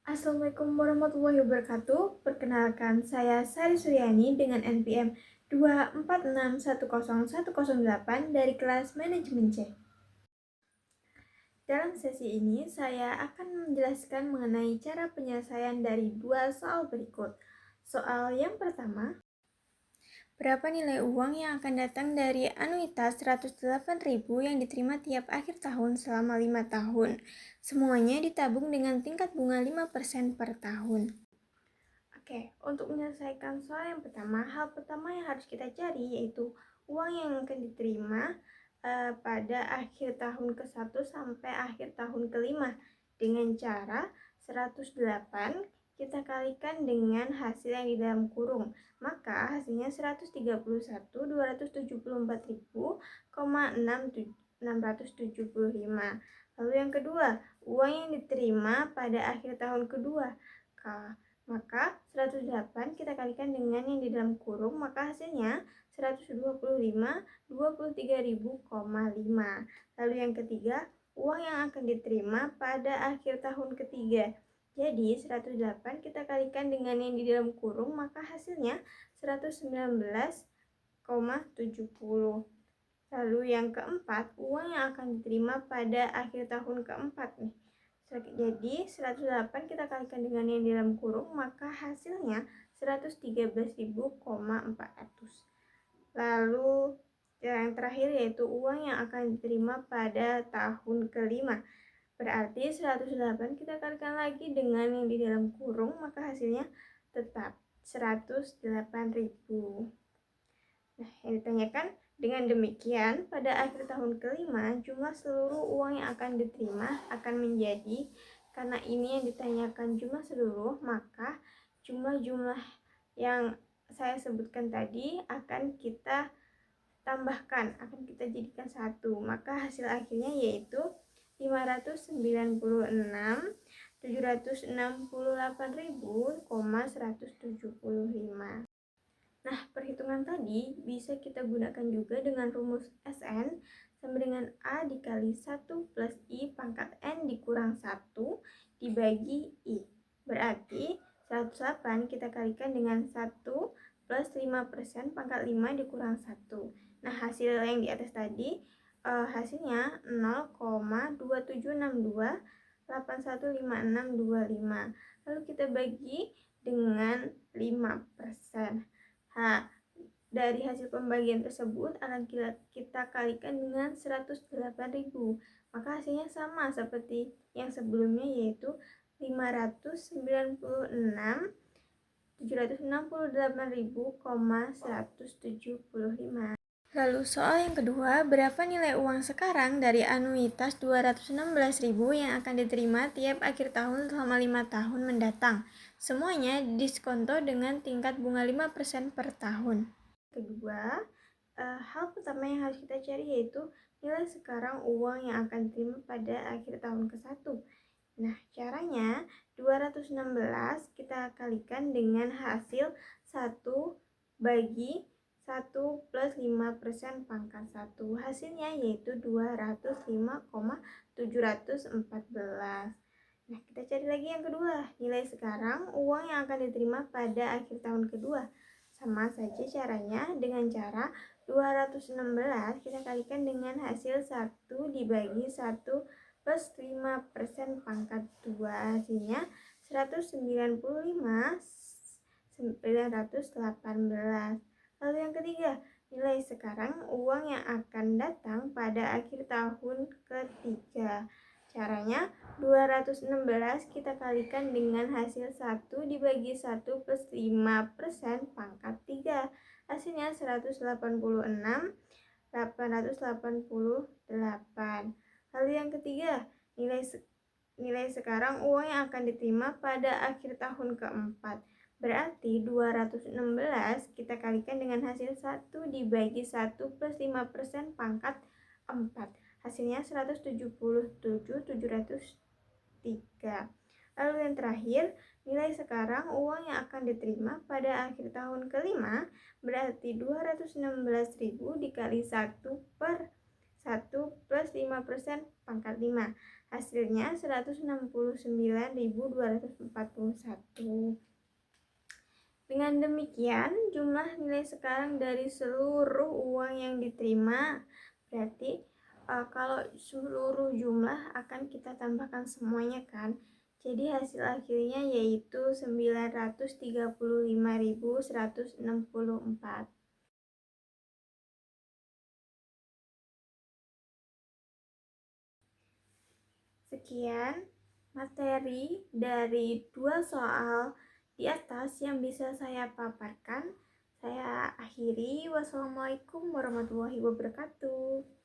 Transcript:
Assalamualaikum warahmatullahi wabarakatuh. Perkenalkan, saya Sari Suryani dengan NPM 246101008 dari kelas Manajemen C. Dalam sesi ini, saya akan menjelaskan mengenai cara penyelesaian dari dua soal berikut. Soal yang pertama, berapa nilai uang yang akan datang dari anuitas 108.000 yang diterima tiap akhir tahun selama 5 tahun? Semuanya ditabung dengan tingkat bunga 5% per tahun. Oke, untuk menyelesaikan soal yang pertama, hal pertama yang harus kita cari yaitu uang yang akan diterima pada akhir tahun ke-1 sampai akhir tahun ke-5 dengan cara 108 kita kalikan dengan hasil yang di dalam kurung. Maka hasilnya 131.274.675. Lalu yang kedua, uang yang diterima pada akhir tahun kedua. Maka 108 kita kalikan dengan yang di dalam kurung, maka hasilnya 125.23.000,5. Lalu yang ketiga, uang yang akan diterima pada akhir tahun ketiga. Jadi 108 kita kalikan dengan yang di dalam kurung, maka hasilnya 119,70. Lalu yang keempat, uang yang akan diterima pada akhir tahun keempat nih. Jadi 108 kita kalikan dengan yang di dalam kurung, maka hasilnya 113.400. Lalu yang terakhir yaitu uang yang akan diterima pada tahun kelima. Berarti 108 kita kalikan lagi dengan yang di dalam kurung, maka hasilnya tetap 108.000. Nah, yang ditanyakan, dengan demikian pada akhir tahun kelima jumlah seluruh uang yang akan diterima akan menjadi, karena ini yang ditanyakan jumlah seluruh, maka jumlah-jumlah yang saya sebutkan tadi akan kita tambahkan, akan kita jadikan satu, maka hasil akhirnya yaitu 596.768.175. Nah, perhitungan tadi bisa kita gunakan juga dengan rumus SN sama dengan A dikali 1 plus I pangkat N dikurang 1 dibagi I. Berarti 108 kita kalikan dengan 1 plus 5% pangkat 5 dikurang 1. Nah, hasil yang di atas tadi hasilnya 0,2762815625. Lalu kita bagi dengan 5%. Dari hasil pembagian tersebut akan kita kalikan dengan 108.000. Maka hasilnya sama seperti yang sebelumnya, yaitu 596.768.175. Lalu soal yang kedua, berapa nilai uang sekarang dari anuitas 216.000 yang akan diterima tiap akhir tahun selama 5 tahun mendatang? Semuanya diskonto dengan tingkat bunga 5% per tahun. Kedua, hal pertama yang harus kita cari yaitu nilai sekarang uang yang akan diterima pada akhir tahun ke-1. Nah, caranya 216 kita kalikan dengan hasil 1 bagi 1 plus 5% pangkat 1. Hasilnya yaitu 205,714. Nah, kita cari lagi yang kedua, nilai sekarang uang yang akan diterima pada akhir tahun kedua. Sama saja caranya, dengan cara 216 kita kalikan dengan hasil 1 dibagi 1 plus 5% pangkat 2. Hasilnya 195.918. Lalu yang ketiga, nilai sekarang uang yang akan datang pada akhir tahun ketiga. Caranya 216 kita kalikan dengan hasil 1 dibagi 1 plus 5% pangkat 3. Hasilnya 186.888. Lalu yang ketiga, nilai sekarang uang yang akan diterima pada akhir tahun keempat. Berarti 216 kita kalikan dengan hasil 1 dibagi 1 plus 5% pangkat 4. Hasilnya 177.703. Lalu yang terakhir, nilai sekarang uang yang akan diterima pada akhir tahun kelima berarti 216.000 dikali 1 per 1 plus 5% pangkat 5. Hasilnya 169.241. Dengan demikian, jumlah nilai sekarang dari seluruh uang yang diterima. Berarti kalau seluruh jumlah akan kita tambahkan semuanya kan. Jadi hasil akhirnya yaitu 935.164. Sekian materi dari 2 soal di atas yang bisa saya paparkan. Saya akhiri. Wassalamualaikum warahmatullahi wabarakatuh.